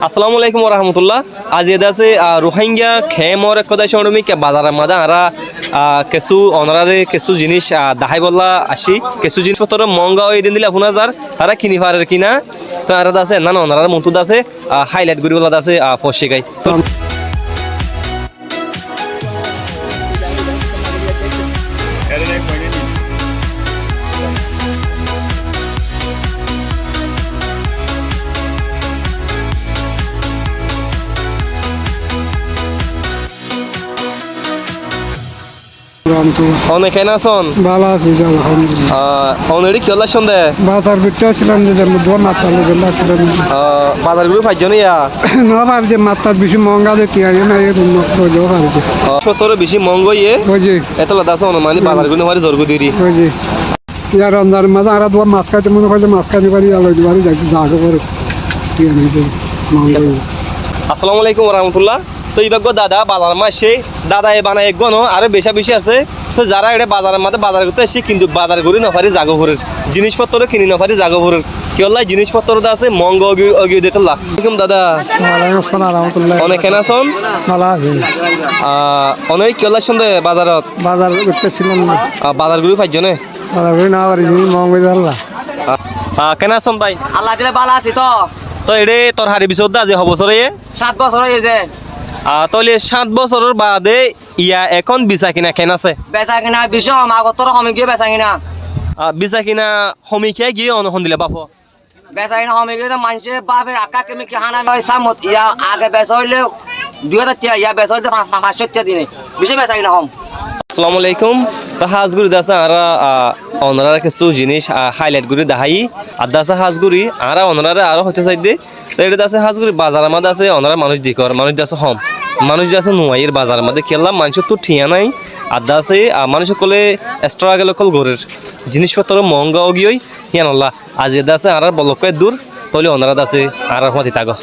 আসসালামু আলাইকুম রহমতুল্লাহ। আজ এদ আছে রোহিঙ্গা খেমর একদাই সরমি কে বাজারের মাঝে আরা কিছু অনারে কিছু জিনিস দাহাই বললা আসি কিছু জিনিসপত্র মহঙ্গা ওই দিন দিলে আপনার যার তারা কিনি পারে কিনা তো আর আছে না ওনারা মন্তুদ আছে হাইলাইট করি বলা আছে ফসিকাই তো অনেক আছেন ভালো আছি আলহামদুলিল্লাহ। অনেক কি হল সন্ধে বাজার করতে আসছিলাম যে মাত্রা গেলে আসছিলাম বাজারগুলো পাইজন ইয়া না পারি যে মাত্রা বেশি মহঙ্গা যে কি আগে না রইলেও পারি যে সত্তর বেশি মহঙ্গ ইয়ে ওই যে এত লাদা আছে অনুমানি বাজারগুলো হওয়ার জোরগু দিরি ওই যে ইয়ার রমজান মাঝে আর তোমার মাছ খাইতে মনে করলে মাছ খাইতে পারি আলো দিবারি যাকে করে কি আনি মহঙ্গা আসসালামু আলাইকুম রহমতুল্লাহ। তো এইভাগ দাদা বাজার মাসে দাদা এ বানায় একগণ আরো বেশা বেশি আছে তো যারা এটা বাজারের মাঝে বাজার করতে আসি কিন্তু বাজার করি নফারি জাগো ভরের জিনিসপত্র কিনি নফারি জাগো ভরের কি হল্লাই জিনিসপত্র আছে মঙ্গ অগিয়ে দিতে লাগুম দাদা অনেক কেন আছেন ভালো আছে অনেক কি হল্লাই সন্ধে বাজারত বাজার করতেছিলাম না বাজারগুলো পাইজনে বাজার করি না পারি মহঙ্গা জানলা কেন আছেন ভাই আল্লাহ দিলে ভালো আছি তো তো এডে তোর হারি বিশদ দা যে হবছরে 7 বছর হয়েছে তাহলে 7 বছরের বাদে ইয়া এখন বিচা কিনা কেন আছে বেচা কিনা বিষয় আগত তোর কমে গিয়ে বেচা কিনা বিচা কিনা সমীক্ষা গিয়ে অনুসন দিলে বাপ বেচা কিনা কমে গিয়ে মানুষের বাপের আকা কেমি কি হানা নয় সামত ইয়া আগে বেচা হইলে 2000 টাকা ইয়া বেচা হইলে 500 টাকা দিনে বেশি বেচা কিনা কম। আসসালামু আলাইকুম। তো হাজগুড়ি দাসা আরা অনরার কিছু জিনিস হাইলাইট করে দেখাই আর দাসা হাজগুড়ি আরা অনরারে আরো হইতে চাই দে তো এটা দাসা হাজগুড়ি বাজারের মধ্যে আছে অনরা মানুষ দিকর মানুষ দাসা হম মানুষ দাসা নুয়াইয়ের বাজারের মধ্যে খেললাম মানুষের তো ঠিয়া নাই আর দাসে মানুষ সকলে স্ট্রাগল কল গরের জিনিসপত্র মহঙ্গা গিয়েই হিয়ান আল্লাহ আজ এ দাসে আরার বলক দূর তাহলে অনরা দাসে আরার মতি তাগো